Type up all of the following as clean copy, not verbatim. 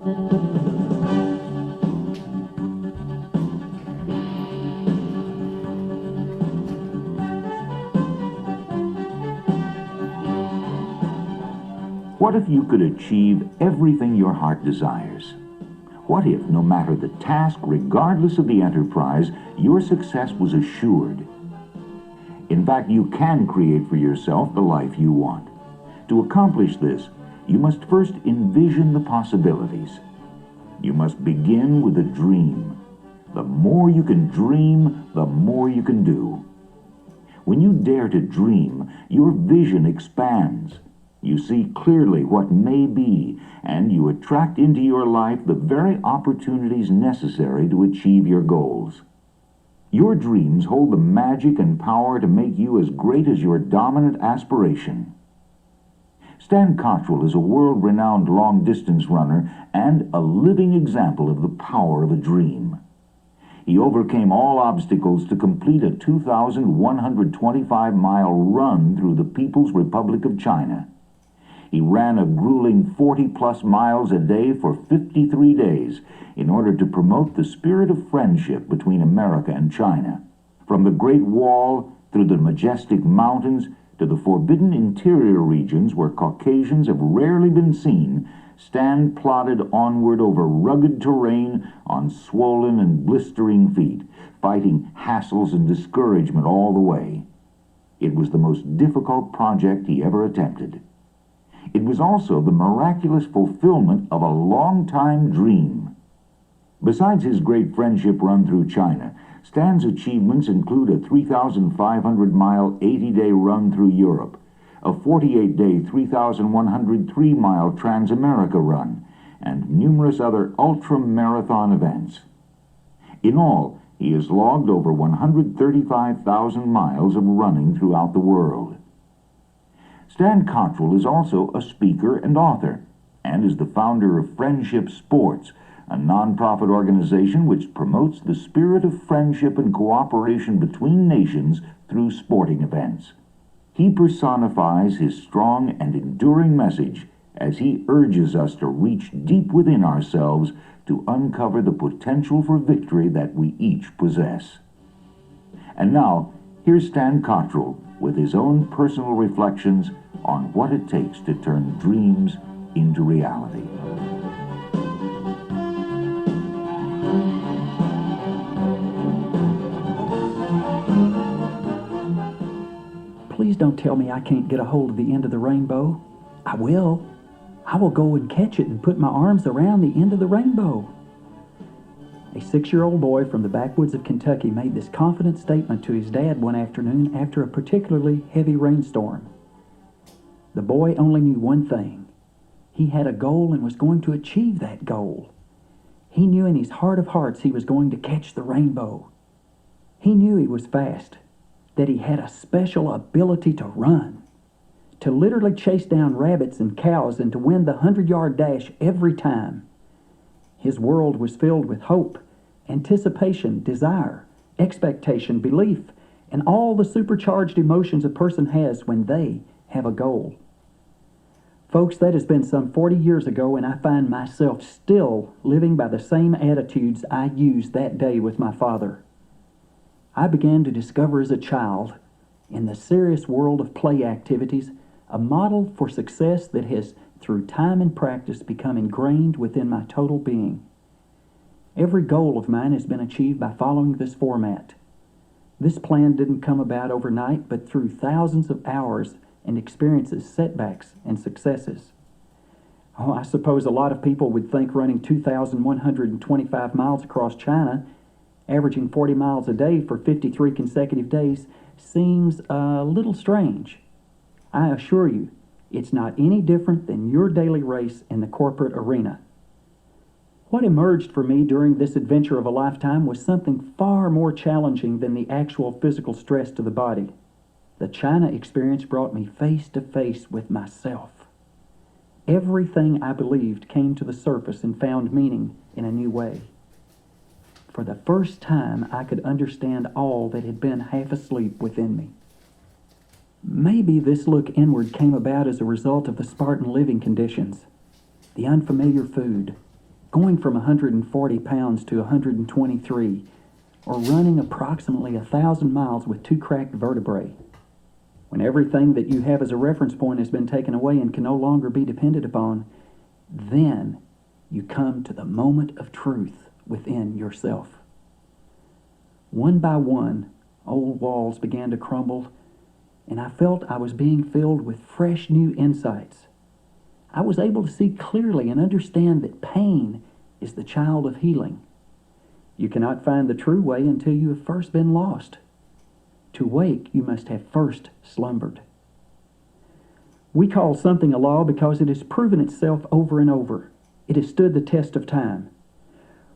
What if you could achieve everything your heart desires? What if, no matter the task, regardless of the enterprise, your success was assured? In fact, you can create for yourself the life you want. To accomplish this, you must first envision the possibilities. You must begin with a dream. The more you can dream, the more you can do. When you dare to dream, your vision expands. You see clearly what may be, and you attract into your life the very opportunities necessary to achieve your goals. Your dreams hold the magic and power to make you as great as your dominant aspiration. Stan Cottrell is a world-renowned long-distance runner and a living example of the power of a dream. He overcame all obstacles to complete a 2,125-mile run through the People's Republic of China. He ran a grueling 40-plus miles a day for 53 days in order to promote the spirit of friendship between America and China. From the Great Wall, through the majestic mountains, to the forbidden interior regions where Caucasians have rarely been seen, Stan plodded onward over rugged terrain on swollen and blistering feet, fighting hassles and discouragement all the way. It was the most difficult project he ever attempted. It was also the miraculous fulfillment of a long-time dream. Besides his great friendship run through China, Stan's achievements include a 3,500-mile, 80-day run through Europe, a 48-day, 3,103-mile Trans-America run, and numerous other ultra-marathon events. In all, he has logged over 135,000 miles of running throughout the world. Stan Cottrell is also a speaker and author, and is the founder of Friendship Sports, a non-profit organization which promotes the spirit of friendship and cooperation between nations through sporting events. He personifies his strong and enduring message as he urges us to reach deep within ourselves to uncover the potential for victory that we each possess. And now, here's Stan Cottrell with his own personal reflections on what it takes to turn dreams into reality. Please don't tell me I can't get a hold of the end of the rainbow. I will. I will go and catch it and put my arms around the end of the rainbow. A 6-year-old boy from the backwoods of Kentucky made this confident statement to his dad one afternoon after a particularly heavy rainstorm. The boy only knew one thing. He had a goal and was going to achieve that goal. He knew in his heart of hearts he was going to catch the rainbow. He knew he was fast, that he had a special ability to run, to literally chase down rabbits and cows and to win the 100-yard dash every time. His world was filled with hope, anticipation, desire, expectation, belief, and all the supercharged emotions a person has when they have a goal. Folks, that has been some 40 years ago, and I find myself still living by the same attitudes I used that day with my father. I began to discover as a child, in the serious world of play activities, a model for success that has, through time and practice, become ingrained within my total being. Every goal of mine has been achieved by following this format. This plan didn't come about overnight, but through thousands of hours and experiences, setbacks, and successes. Oh, I suppose a lot of people would think running 2,125 miles across China, averaging 40 miles a day for 53 consecutive days, seems a little strange. I assure you, it's not any different than your daily race in the corporate arena. What emerged for me during this adventure of a lifetime was something far more challenging than the actual physical stress to the body. The China experience brought me face to face with myself. Everything I believed came to the surface and found meaning in a new way. For the first time, I could understand all that had been half asleep within me. Maybe this look inward came about as a result of the Spartan living conditions, the unfamiliar food, going from 140 pounds to 123, or running approximately 1,000 miles with 2 cracked vertebrae. When everything that you have as a reference point has been taken away and can no longer be depended upon, then you come to the moment of truth within yourself. One by one, old walls began to crumble, and I felt I was being filled with fresh new insights. I was able to see clearly and understand that pain is the child of healing. You cannot find the true way until you have first been lost. To wake, you must have first slumbered. We call something a law because it has proven itself over and over. It has stood the test of time.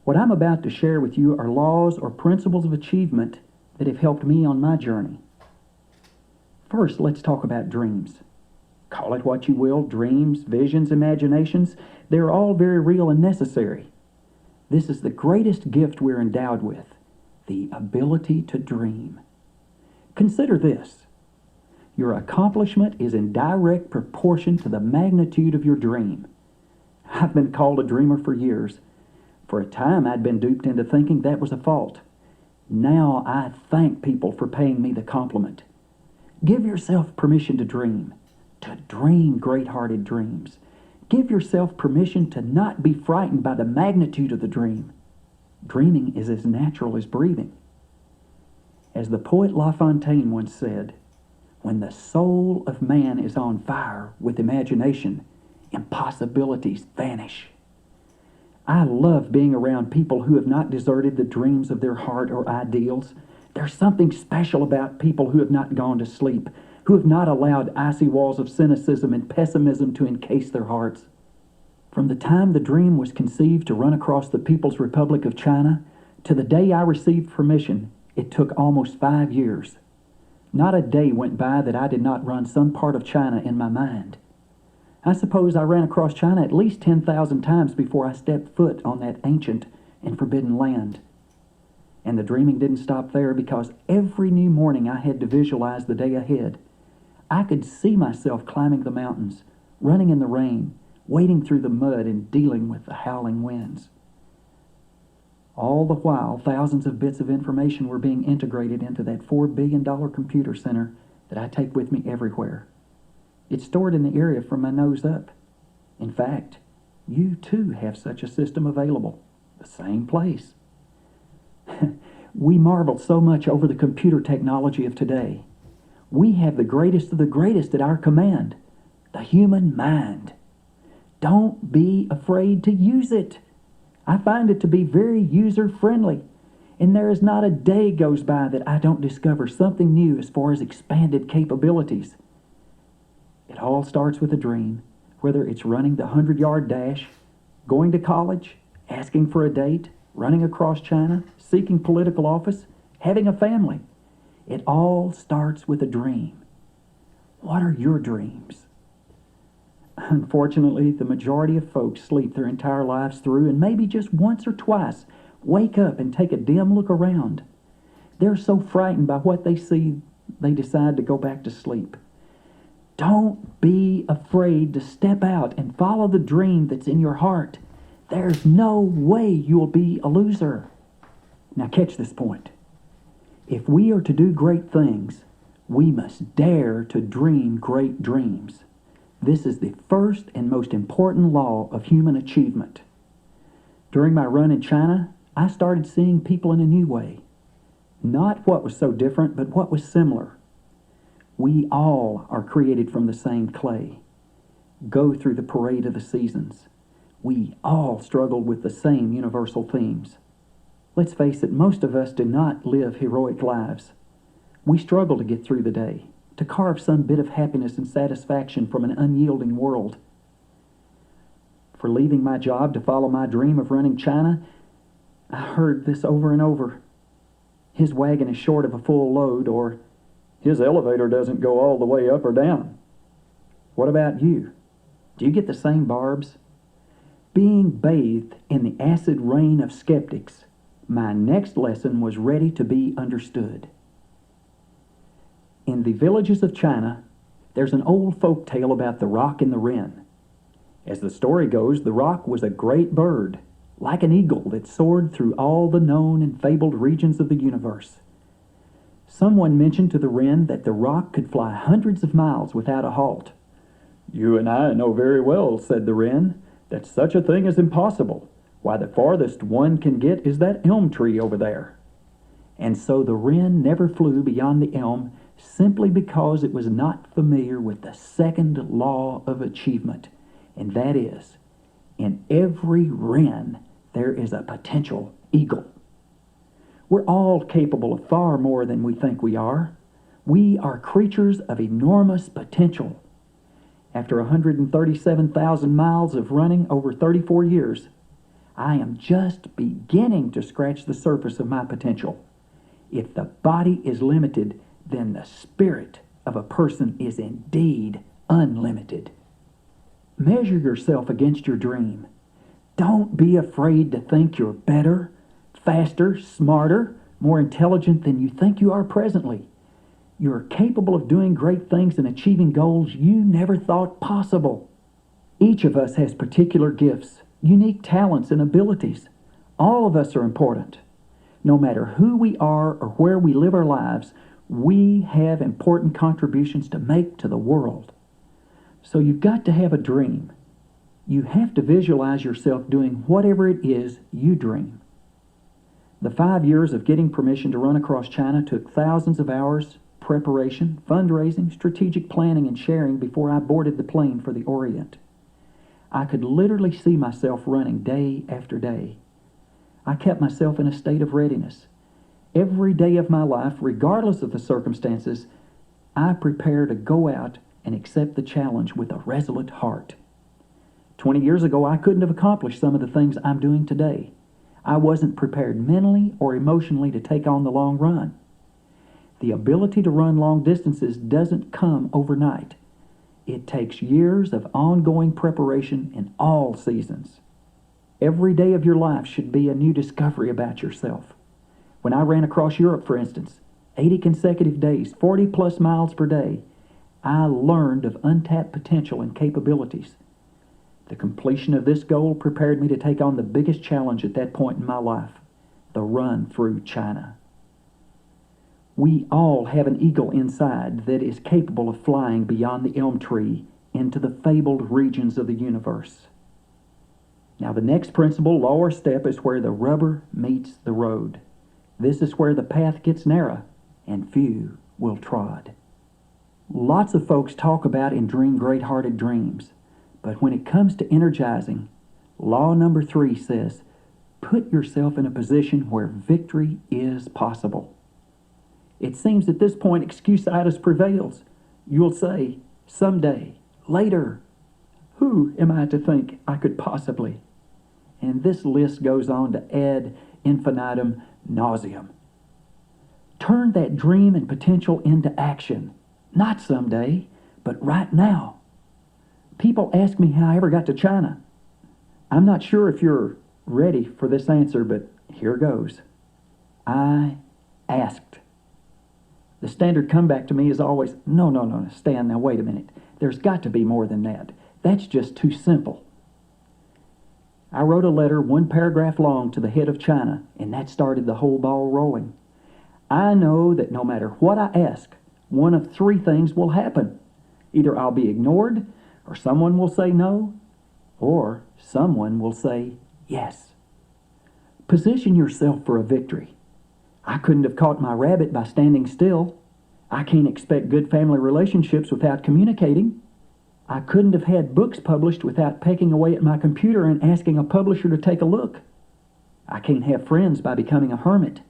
What I'm about to share with you are laws or principles of achievement that have helped me on my journey. First, let's talk about dreams. Call it what you will, dreams, visions, imaginations, they're all very real and necessary. This is the greatest gift we're endowed with, the ability to dream. Consider this. Your accomplishment is in direct proportion to the magnitude of your dream. I've been called a dreamer for years. For a time, I'd been duped into thinking that was a fault. Now I thank people for paying me the compliment. Give yourself permission to dream great-hearted dreams. Give yourself permission to not be frightened by the magnitude of the dream. Dreaming is as natural as breathing. As the poet La Fontaine once said, when the soul of man is on fire with imagination, impossibilities vanish. I love being around people who have not deserted the dreams of their heart or ideals. There's something special about people who have not gone to sleep, who have not allowed icy walls of cynicism and pessimism to encase their hearts. From the time the dream was conceived to run across the People's Republic of China to the day I received permission, it took almost 5 years. Not a day went by that I did not run some part of China in my mind. I suppose I ran across China at least 10,000 times before I stepped foot on that ancient and forbidden land. And the dreaming didn't stop there, because every new morning I had to visualize the day ahead. I could see myself climbing the mountains, running in the rain, wading through the mud, and dealing with the howling winds. All the while, thousands of bits of information were being integrated into that $4 billion computer center that I take with me everywhere. It's stored in the area from my nose up. In fact, you too have such a system available, the same place. We marvel so much over the computer technology of today. We have the greatest of the greatest at our command, the human mind. Don't be afraid to use it. I find it to be very user-friendly, and there is not a day goes by that I don't discover something new as far as expanded capabilities. It all starts with a dream, whether it's running the 100-yard dash, going to college, asking for a date, running across China, seeking political office, having a family. It all starts with a dream. What are your dreams? Unfortunately, the majority of folks sleep their entire lives through, and maybe just once or twice wake up and take a dim look around. They're so frightened by what they see, they decide to go back to sleep. Don't be afraid to step out and follow the dream that's in your heart. There's no way you'll be a loser. Now catch this point. If we are to do great things, we must dare to dream great dreams. This is the first and most important law of human achievement. During my run in China, I started seeing people in a new way. Not what was so different, but what was similar. We all are created from the same clay. Go through the parade of the seasons. We all struggle with the same universal themes. Let's face it, most of us do not live heroic lives. We struggle to get through the day, to carve some bit of happiness and satisfaction from an unyielding world. For leaving my job to follow my dream of running China, I heard this over and over. His wagon is short of a full load, or his elevator doesn't go all the way up or down. What about you? Do you get the same barbs? Being bathed in the acid rain of skeptics, my next lesson was ready to be understood. In the villages of China, there's an old folk tale about the roc and the wren. As the story goes, the roc was a great bird. like an eagle that soared through all the known and fabled regions of the universe. Someone mentioned to the wren that the rock could fly hundreds of miles without a halt. "You and I know very well," said the wren, "that such a thing is impossible. Why, the farthest one can get is that elm tree over there." And so the wren never flew beyond the elm simply because it was not familiar with the second law of achievement, and that is, in every wren there is a potential eagle. We're all capable of far more than we think we are. We are creatures of enormous potential. After 137,000 miles of running over 34 years, I am just beginning to scratch the surface of my potential. If the body is limited, then the spirit of a person is indeed unlimited. Measure yourself against your dream. Don't be afraid to think you're better, faster, smarter, more intelligent than you think you are presently. You're capable of doing great things and achieving goals you never thought possible. Each of us has particular gifts, unique talents and abilities. All of us are important. No matter who we are or where we live our lives, we have important contributions to make to the world. So you've got to have a dream. You have to visualize yourself doing whatever it is you dream. The 5 years of getting permission to run across China took thousands of hours, preparation, fundraising, strategic planning, and sharing before I boarded the plane for the Orient. I could literally see myself running day after day. I kept myself in a state of readiness. Every day of my life, regardless of the circumstances, I prepare to go out and accept the challenge with a resolute heart. 20 years ago, I couldn't have accomplished some of the things I'm doing today. I wasn't prepared mentally or emotionally to take on the long run. The ability to run long distances doesn't come overnight. It takes years of ongoing preparation in all seasons. Every day of your life should be a new discovery about yourself. When I ran across Europe, for instance, 80 consecutive days, 40 plus miles per day, I learned of untapped potential and capabilities. The completion of this goal prepared me to take on the biggest challenge at that point in my life, the run through China. We all have an eagle inside that is capable of flying beyond the elm tree into the fabled regions of the universe. Now, the next principle, law or step, is where the rubber meets the road. This is where the path gets narrow and few will trod. Lots of folks talk about and dream great-hearted dreams, but when it comes to energizing, law number 3 says, put yourself in a position where victory is possible. It seems at this point excuse-itis prevails. You'll say, someday, later, who am I to think I could possibly? And this list goes on to ad infinitum nauseam. Turn that dream and potential into action. Not someday, but right now. People ask me how I ever got to China. I'm not sure if you're ready for this answer, but here goes. I asked. The standard comeback to me is always, no, Stan, now wait a minute. There's got to be more than that. That's just too simple. I wrote a letter 1 paragraph long to the head of China, and that started the whole ball rolling. I know that no matter what I ask, one of 3 things will happen. Either I'll be ignored, or someone will say no, or someone will say yes. Position yourself for a victory. I couldn't have caught my rabbit by standing still. I can't expect good family relationships without communicating. I couldn't have had books published without pecking away at my computer and asking a publisher to take a look. I can't have friends by becoming a hermit.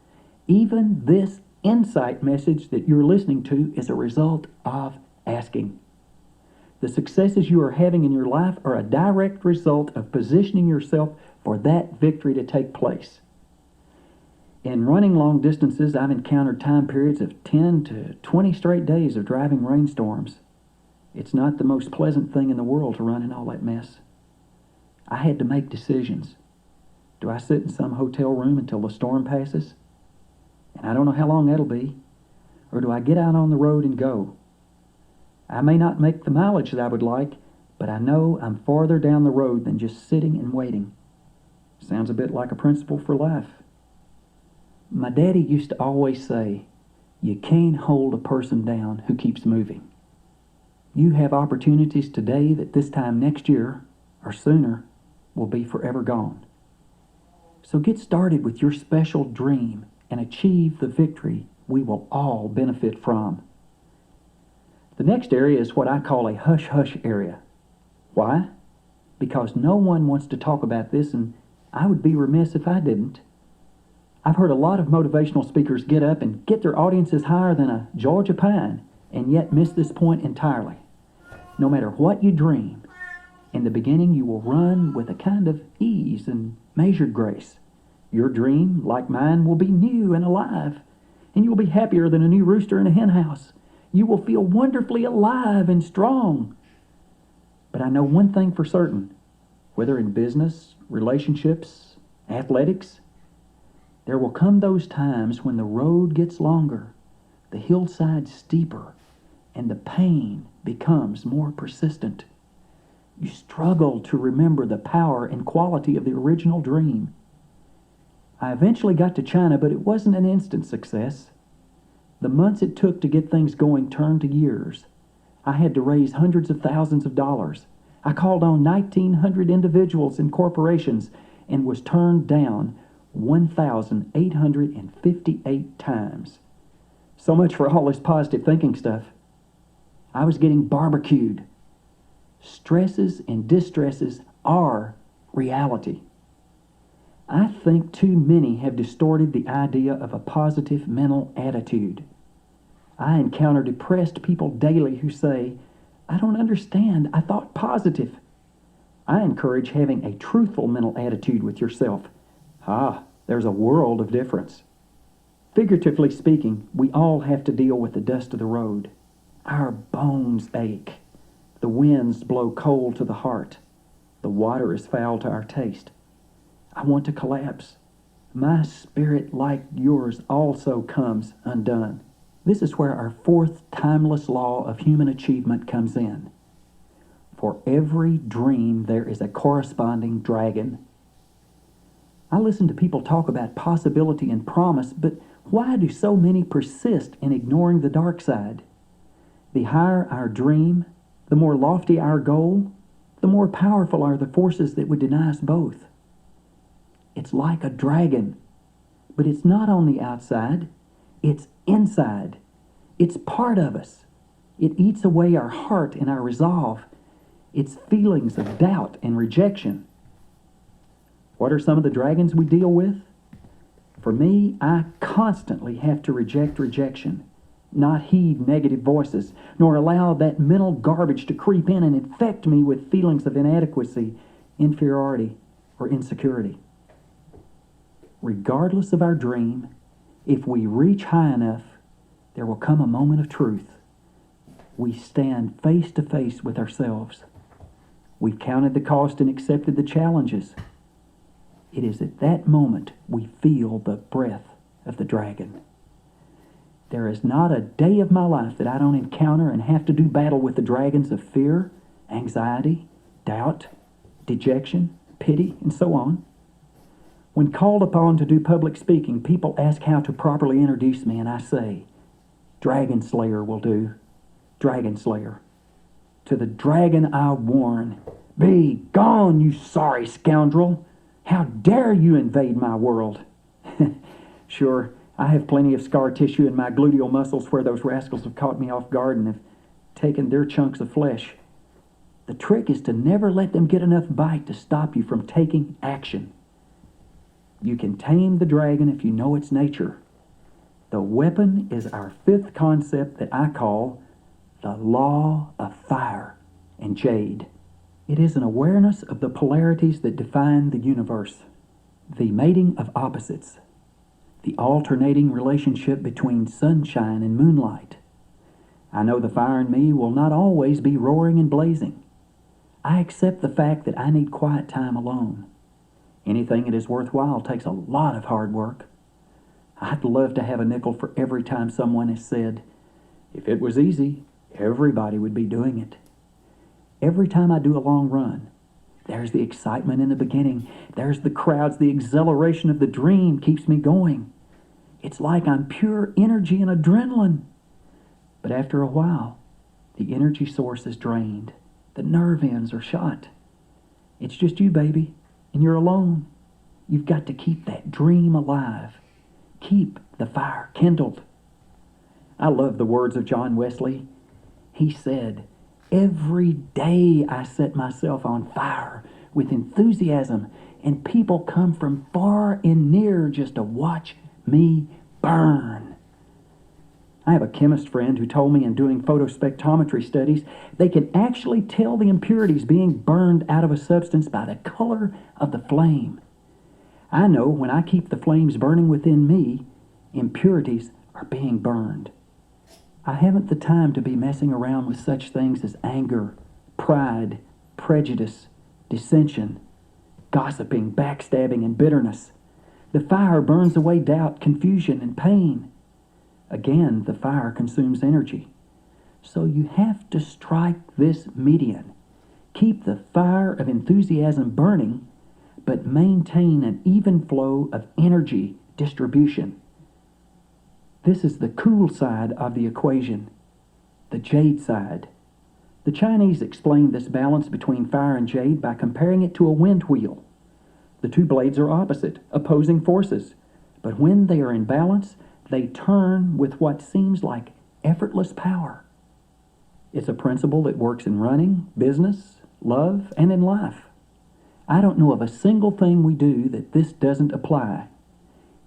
Even this insight message that you're listening to is a result of asking. The successes you are having in your life are a direct result of positioning yourself for that victory to take place. In running long distances, I've encountered time periods of 10 to 20 straight days of driving rainstorms. It's not the most pleasant thing in the world to run in all that mess. I had to make decisions. Do I sit in some hotel room until the storm passes? And I don't know how long that'll be. Or do I get out on the road and go? I may not make the mileage that I would like, but I know I'm farther down the road than just sitting and waiting. Sounds a bit like a principle for life. My daddy used to always say, you can't hold a person down who keeps moving. You have opportunities today that this time next year, or sooner, will be forever gone. So get started with your special dream and achieve the victory we will all benefit from. The next area is what I call a hush-hush area. Why? Because no one wants to talk about this, and I would be remiss if I didn't. I've heard a lot of motivational speakers get up and get their audiences higher than a Georgia pine, and yet miss this point entirely. No matter what you dream, in the beginning you will run with a kind of ease and measured grace. Your dream, like mine, will be new and alive, and you will be happier than a new rooster in a hen house. You will feel wonderfully alive and strong. But I know one thing for certain, whether in business, relationships, athletics, there will come those times when the road gets longer, the hillside steeper, and the pain becomes more persistent. You struggle to remember the power and quality of the original dream. I eventually got to China, but it wasn't an instant success. The months it took to get things going turned to years. I had to raise hundreds of thousands of dollars. I called on 1,900 individuals and corporations and was turned down 1,858 times. So much for all this positive thinking stuff. I was getting barbecued. Stresses and distresses are reality. I think too many have distorted the idea of a positive mental attitude. I encounter depressed people daily who say, I don't understand, I thought positive. I encourage having a truthful mental attitude with yourself. There's a world of difference. Figuratively speaking, we all have to deal with the dust of the road. Our bones ache. The winds blow cold to the heart. The water is foul to our taste. I want to collapse. My spirit, like yours, also comes undone. This is where our fourth timeless law of human achievement comes in. For every dream, there is a corresponding dragon. I listen to people talk about possibility and promise, but why do so many persist in ignoring the dark side? The higher our dream, the more lofty our goal, the more powerful are the forces that would deny us both. It's like a dragon, but it's not on the outside, it's inside. It's part of us. It eats away our heart and our resolve, its feelings of doubt and rejection. What are some of the dragons we deal with? For me, I constantly have to reject rejection, not heed negative voices, nor allow that mental garbage to creep in and infect me with feelings of inadequacy, inferiority, or insecurity. Regardless of our dream, if we reach high enough, there will come a moment of truth. We stand face to face with ourselves. We've counted the cost and accepted the challenges. It is at that moment we feel the breath of the dragon. There is not a day of my life that I don't encounter and have to do battle with the dragons of fear, anxiety, doubt, dejection, pity, and so on. When called upon to do public speaking, people ask how to properly introduce me, and I say, Dragon Slayer will do. Dragon Slayer. To the dragon I warn, be gone, you sorry scoundrel! How dare you invade my world? Sure, I have plenty of scar tissue in my gluteal muscles where those rascals have caught me off guard and have taken their chunks of flesh. The trick is to never let them get enough bite to stop you from taking action. You can tame the dragon if you know its nature. The weapon is our fifth concept that I call the law of fire and jade. It is an awareness of the polarities that define the universe, the mating of opposites, the alternating relationship between sunshine and moonlight. I know the fire in me will not always be roaring and blazing. I accept the fact that I need quiet time alone. Anything that is worthwhile takes a lot of hard work. I'd love to have a nickel for every time someone has said, if it was easy, everybody would be doing it. Every time I do a long run, There's the excitement in the beginning. There's the crowds. The exhilaration of the dream keeps me going. It's like I'm pure energy and adrenaline. But after a while, the energy source is drained. The nerve ends are shot. It's just you, baby, and you're alone. You've got to keep that dream alive. Keep the fire kindled. I love the words of John Wesley. He said, "Every day I set myself on fire with enthusiasm, and people come from far and near just to watch me burn." I have a chemist friend who told me in doing photospectrometry studies, they can actually tell the impurities being burned out of a substance by the color of the flame. I know when I keep the flames burning within me, impurities are being burned. I haven't the time to be messing around with such things as anger, pride, prejudice, dissension, gossiping, backstabbing, and bitterness. The fire burns away doubt, confusion, and pain. Again, the fire consumes energy. So you have to strike this median. Keep the fire of enthusiasm burning, but maintain an even flow of energy distribution. This is the cool side of the equation, the Jade side. The Chinese explained this balance between fire and jade by comparing it to a wind wheel. The two blades are opposite, opposing forces, but when they are in balance, they turn with what seems like effortless power. It's a principle that works in running, business, love, and in life. I don't know of a single thing we do that this doesn't apply.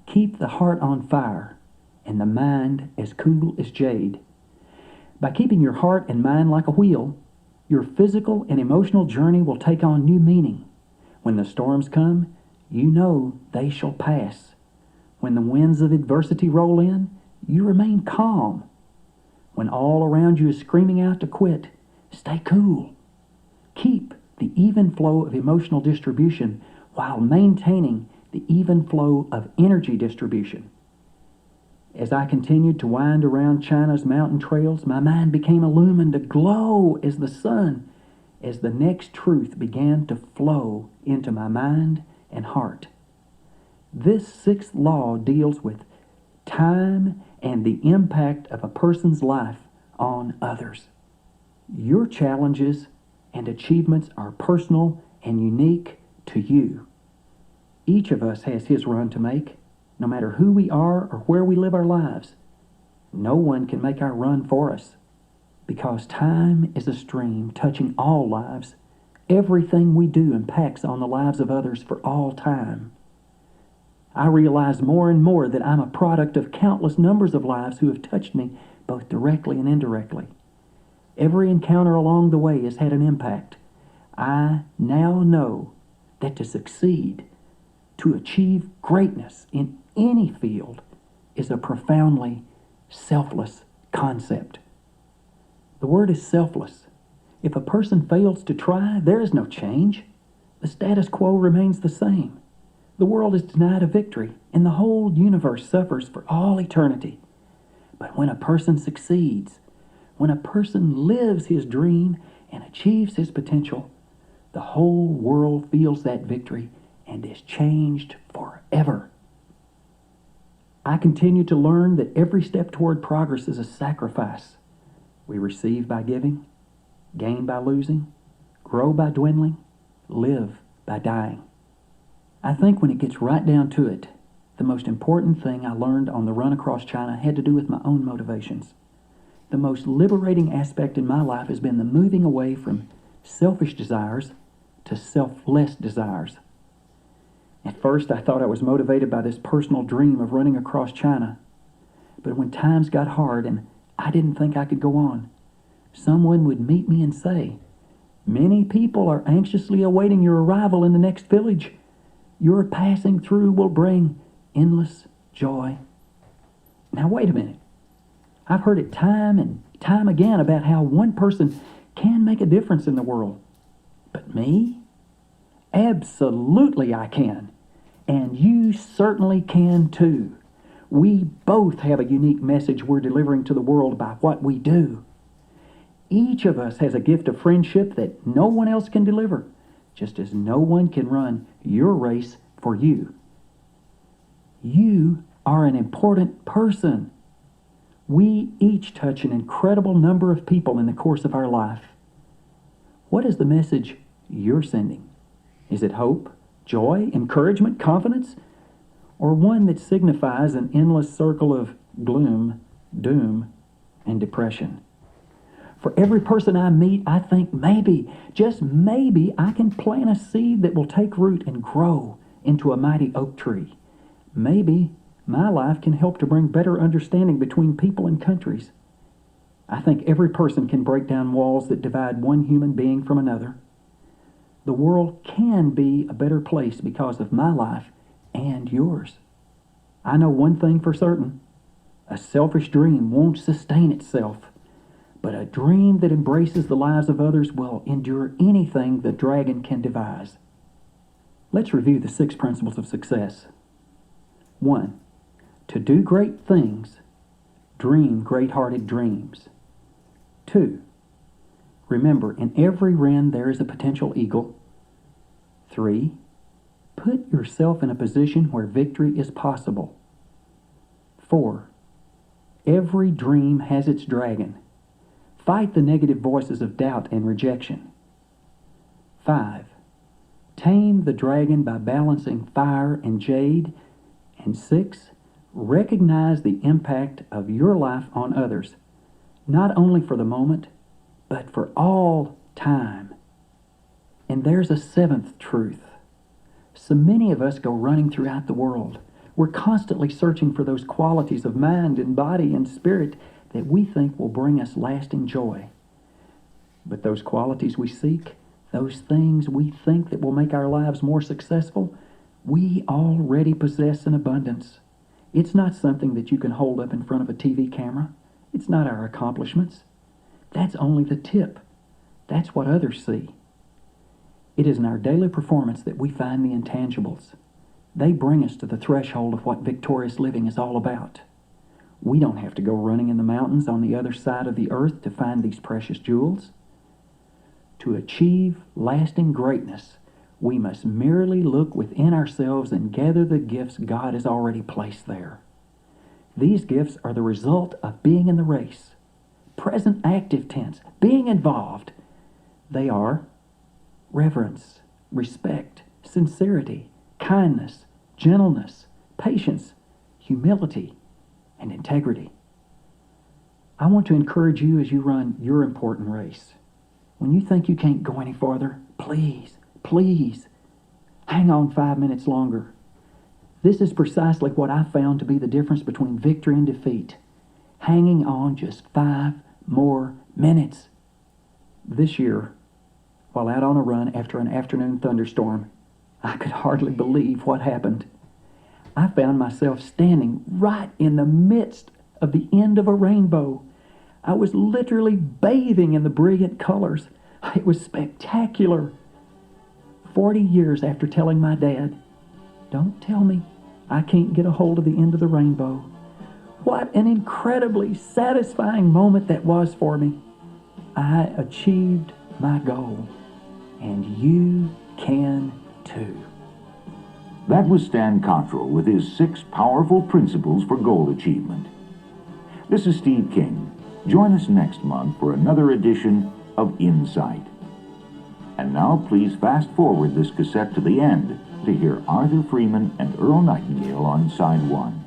Keep the heart on fire and the mind as cool as jade. By keeping your heart and mind like a wheel, your physical and emotional journey will take on new meaning. When the storms come, you know they shall pass. When the winds of adversity roll in, you remain calm. When all around you is screaming out to quit, stay cool. Keep the even flow of emotional distribution while maintaining the even flow of energy distribution. As I continued to wind around China's mountain trails, my mind became illumined, aglow as the sun, as the next truth began to flow into my mind and heart. This sixth law deals with time and the impact of a person's life on others. Your challenges and achievements are personal and unique to you. Each of us has his run to make, no matter who we are or where we live our lives. No one can make our run for us, because time is a stream touching all lives. Everything we do impacts on the lives of others for all time. I realize more and more that I'm a product of countless numbers of lives who have touched me both directly and indirectly. Every encounter along the way has had an impact. I now know that to succeed, to achieve greatness in any field, is a profoundly selfless concept. The word is selfless. If a person fails to try, there is no change. The status quo remains the same. The world is denied a victory, and the whole universe suffers for all eternity. But when a person succeeds, when a person lives his dream and achieves his potential, the whole world feels that victory and is changed forever. I continue to learn that every step toward progress is a sacrifice. We receive by giving, gain by losing, grow by dwindling, live by dying. I think when it gets right down to it, the most important thing I learned on the run across China had to do with my own motivations. The most liberating aspect in my life has been the moving away from selfish desires to selfless desires. At first, I thought I was motivated by this personal dream of running across China. But when times got hard and I didn't think I could go on, someone would meet me and say, "Many people are anxiously awaiting your arrival in the next village. Your passing through will bring endless joy." Now, wait a minute. I've heard it time and time again about how one person can make a difference in the world. But me? Absolutely I can. And you certainly can too. We both have a unique message we're delivering to the world by what we do. Each of us has a gift of friendship that no one else can deliver. just as no one can run your race for you. You are an important person. We each touch an incredible number of people in the course of our life. What is the message you're sending? Is it hope, joy, encouragement, confidence, or one that signifies an endless circle of gloom, doom, and depression? For every person I meet, I think maybe, just maybe, I can plant a seed that will take root and grow into a mighty oak tree. Maybe my life can help to bring better understanding between people and countries. I think every person can break down walls that divide one human being from another. The world can be a better place because of my life and yours. I know one thing for certain. A selfish dream won't sustain itself, but a dream that embraces the lives of others will endure anything the dragon can devise. Let's review the 6 principles of success. 1. To do great things, dream great-hearted dreams. 2. Remember, in every wren there is a potential eagle. 3. Put yourself in a position where victory is possible. 4. Every dream has its dragon. Fight the negative voices of doubt and rejection. 5. Tame the dragon by balancing fire and jade. And 6. Recognize the impact of your life on others, not only for the moment, but for all time. And there's a 7th truth. So many of us go running throughout the world. We're constantly searching for those qualities of mind and body and spirit that we think will bring us lasting joy. But those qualities we seek, those things we think that will make our lives more successful, we already possess in abundance. It's not something that you can hold up in front of a TV camera. It's not our accomplishments. That's only the tip. That's what others see. It is in our daily performance that we find the intangibles. They bring us to the threshold of what victorious living is all about. We don't have to go running in the mountains on the other side of the earth to find these precious jewels. To achieve lasting greatness, we must merely look within ourselves and gather the gifts God has already placed there. These gifts are the result of being in the race. Present active tense, being involved. They are reverence, respect, sincerity, kindness, gentleness, patience, humility, and integrity. I want to encourage you as you run your important race. When you think you can't go any farther, please, hang on 5 minutes longer. This is precisely what I found to be the difference between victory and defeat. Hanging on just 5 more minutes. This year, while out on a run after an afternoon thunderstorm, I could hardly believe what happened. I found myself standing right in the midst of the end of a rainbow. I was literally bathing in the brilliant colors. It was spectacular. 40 years after telling my dad, "Don't tell me I can't get a hold of the end of the rainbow." What an incredibly satisfying moment that was for me. I achieved my goal, and you can too. That was Stan Cottrell with his 6 powerful principles for goal achievement. This is Steve King. Join us next month for another edition of Insight. And now please fast forward this cassette to the end to hear Arthur Freeman and Earl Nightingale on side 1.